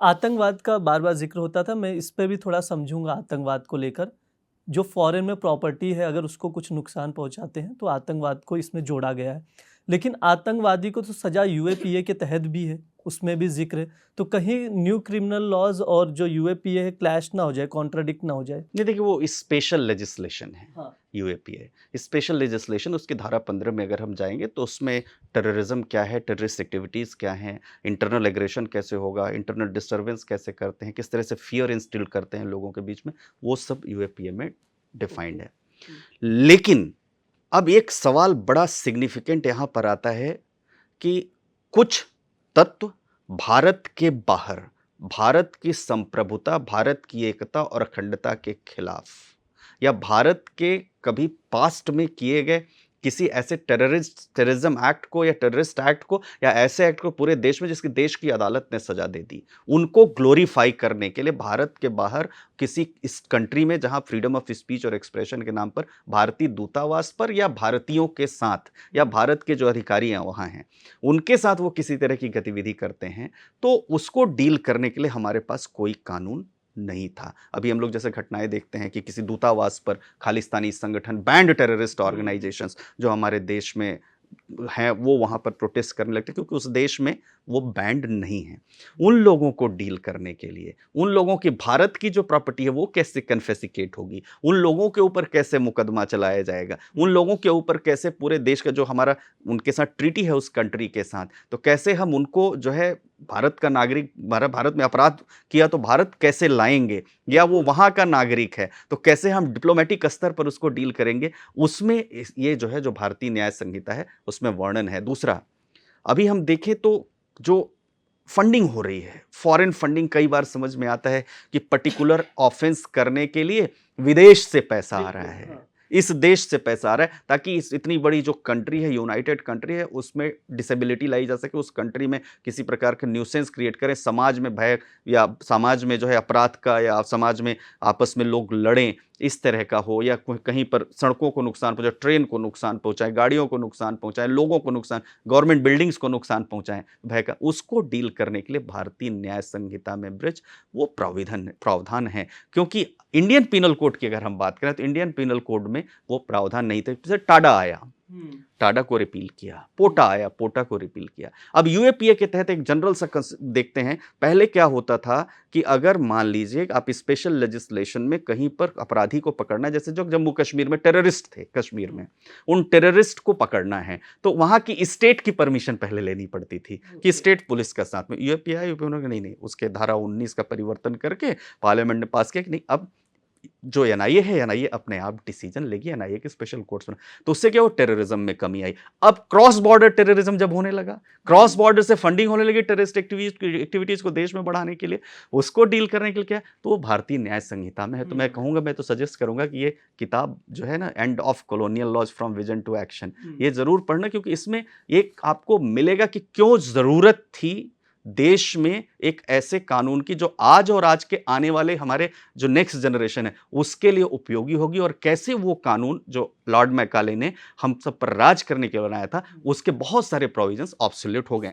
आतंकवाद का बार-बार ज़िक्र होता था, मैं इस पे भी थोड़ा समझूँगा आतंकवाद को लेकर। जो फ़ॉरेन में प्रॉपर्टी है, अगर उसको कुछ नुकसान पहुँचाते हैं, तो आतंकवाद को इसमें जोड़ा गया है। लेकिन आतंकवादी को तो सज़ा यूएपीए के तहत भी है, उसमें भी ज़िक्र है। तो कहीं न्यू क्रिमिनल लॉज़ और जो यूएपीए है, क्लैश ना हो जाए, कॉन्ट्राडिक्ट ना हो जाए? नहीं, देखिए वो स्पेशल लेजिस्लेशन है, हाँ। यूएपीए। स्पेशल लेजिस्लेशन उसकी धारा 15 में अगर हम जाएँगे तो उसमें टेररिज़्म क्या है, टेररिस्ट एक्टिविटीज़ क्या हैं, इंटरनल एग्रेशन कैसे होगा, इंटरनल डिस्टर्बेंस कैसे करते हैं, किस तरह से फ़ियर इंस्टिल करते हैं लोगों के बीच में, वो सब यूएपीए में ओके। डिफाइंड है। लेकिन अब एक सवाल बड़ा सिग्निफिकेंट यहाँ पर आता है कि कुछ तत्व भारत के बाहर, भारत की संप्रभुता, भारत की एकता और अखंडता के खिलाफ या भारत के कभी पास्ट में किए गए किसी ऐसे टेररिज्म एक्ट को या टेररिस्ट एक्ट को या ऐसे एक्ट को पूरे देश में जिसकी देश की अदालत ने सजा दे दी, उनको ग्लोरीफाई करने के लिए भारत के बाहर किसी इस कंट्री में जहां फ्रीडम ऑफ स्पीच और एक्सप्रेशन के नाम पर भारतीय दूतावास पर या भारतीयों के साथ या भारत के जो अधिकारी हैं वहां हैं उनके साथ वो किसी तरह की गतिविधि करते हैं, तो उसको डील करने के लिए हमारे पास कोई कानून नहीं था। अभी हम लोग जैसे घटनाएं देखते हैं कि किसी दूतावास पर खालिस्तानी संगठन, बैंड टेररिस्ट ऑर्गेनाइजेशंस जो हमारे देश में हैं, वो वहाँ पर प्रोटेस्ट करने लगते हैं क्योंकि उस देश में वो बैंड नहीं है। उन लोगों को डील करने के लिए, उन लोगों की भारत की जो प्रॉपर्टी है वो कैसे कन्फेसिकेट होगी, उन लोगों के ऊपर कैसे मुकदमा चलाया जाएगा, उन लोगों के ऊपर कैसे पूरे देश का जो हमारा उनके साथ ट्रीटी है उस कंट्री के साथ, तो कैसे हम उनको जो है भारत का नागरिक, भारत में अपराध किया तो भारत कैसे लाएंगे, या वो वहाँ का नागरिक है तो कैसे हम डिप्लोमेटिक स्तर पर उसको डील करेंगे, उसमें ये जो है जो भारतीय न्याय संहिता है उसमें वर्णन है। दूसरा, अभी हम देखें तो जो फंडिंग हो रही है, फॉरेन फंडिंग, कई बार समझ में आता है कि पर्टिकुलर ऑफेंस करने के लिए विदेश से पैसा आ रहा बिल्कुल, है, हाँ। इस देश से पैसा आ रहा है ताकि इस इतनी बड़ी जो कंट्री है, यूनाइटेड कंट्री है, उसमें डिसेबिलिटी लाई जा सके, उस कंट्री में किसी प्रकार का न्यूसेंस क्रिएट करें, समाज में भय या समाज में जो है अपराध का या समाज में आपस में लोग लड़ें, इस तरह का हो, या कहीं पर सड़कों को नुकसान पहुंचाए, ट्रेन को नुकसान पहुंचाए, गाड़ियों को नुकसान पहुंचाए, लोगों को नुकसान, गवर्नमेंट बिल्डिंग्स को नुकसान पहुंचाएं, भय का, उसको डील करने के लिए भारतीय न्याय संहिता में ब्रिज वो प्रावधान है। क्योंकि इंडियन पिनल कोड की अगर हम बात करें तो इंडियन पिनल कोड में वो प्रावधान नहीं थे। जैसे टाडा आया, टाडा को रिपील किया, पोटा आया, पोटा को रिपील किया। अब यूएपीए के तहत एक जनरल सा देखते हैं, पहले क्या होता था कि अगर मान लीजिए आप स्पेशल लेजिस्लेशन में कहीं पर अपराधी को पकड़ना है, जैसे जो जम्मू कश्मीर में टेररिस्ट थे, कश्मीर में उन टेररिस्ट को पकड़ना है तो वहां की स्टेट की परमिशन पहले लेनी पड़ती थी कि स्टेट पुलिस का साथ में। यूएपीए नहीं, उसके धारा 19 का परिवर्तन करके पार्लियामेंट ने पास किया कि नहीं, अब जो एनआईए है, एनआईए अपने आप डिसीजन लेगी, एनआईए के स्पेशल कोर्ट्स में, तो उससे क्या हो, टेररिज्म में कमी आई। अब क्रॉस बॉर्डर टेररिज्म जब होने लगा, क्रॉस बॉर्डर से फंडिंग होने लगी टेररिस्ट एक्टिविटीज को देश में बढ़ाने के लिए, उसको डील करने के लिए क्या, तो वो भारतीय न्याय संहिता में है। तो मैं कहूंगा, मैं तो सजेस्ट करूंगा कि ये किताब जो है ना, end of colonial laws from vision to action, ये जरूर पढ़ना, क्योंकि इसमें एक आपको मिलेगा कि क्यों जरूरत थी देश में एक ऐसे कानून की जो आज और आज के आने वाले हमारे जो नेक्स्ट जनरेशन है उसके लिए उपयोगी होगी, और कैसे वो कानून जो लॉर्ड मैकाले ने हम सब पर राज करने के लिए बनाया था उसके बहुत सारे प्रोविजंस ऑब्सोल्यूट हो गए।